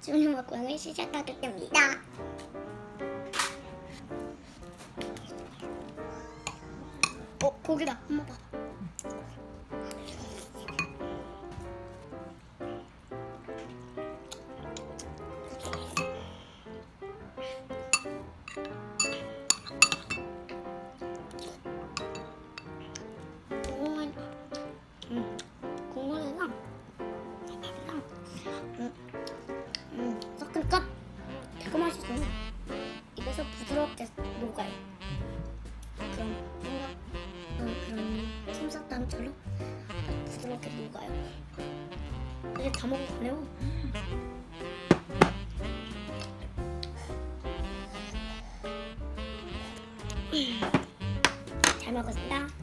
수능 고양이 시작하겠습니다. 고기다. 한번 봐. 국물이랑 섞으니까 되게 맛있어. 입에서 부드럽게 녹아요. 그런 솜사탕처럼 부드럽게 녹아요. 이제 다 먹었네요. 잘 먹었습니다.